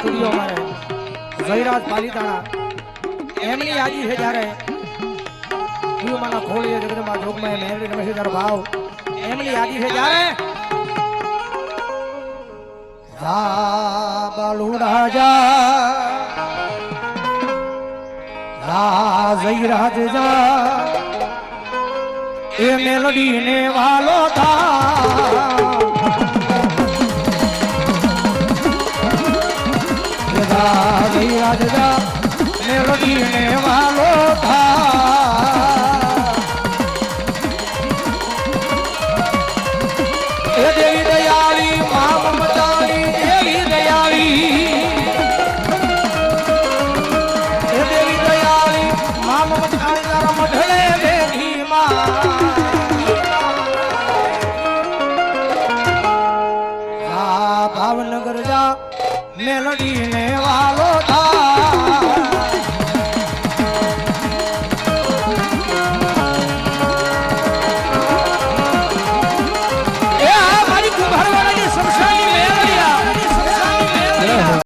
studio મારે જયરાજ પાલીતાણા એમની યાદી છે જ્યારે ગુરુમાના ખોલીએ જગદંબા જોગમાં મેરડી રમે છે તારો ભાવ એમની યાદી છે જ્યારે જા બાલુ રાજા જા જયરાજ જા એ મેલડી ને વાલો થા જયરાજ જા મેલડી ને વાલો થા એ દેવી દયાળી મા મમતાળી દેવી દયાળી એ દેવી દયાળી મા મમતાળી તારા મઢડે બેઠી માં ભાવનગર જા મેલડી ને વાલો થા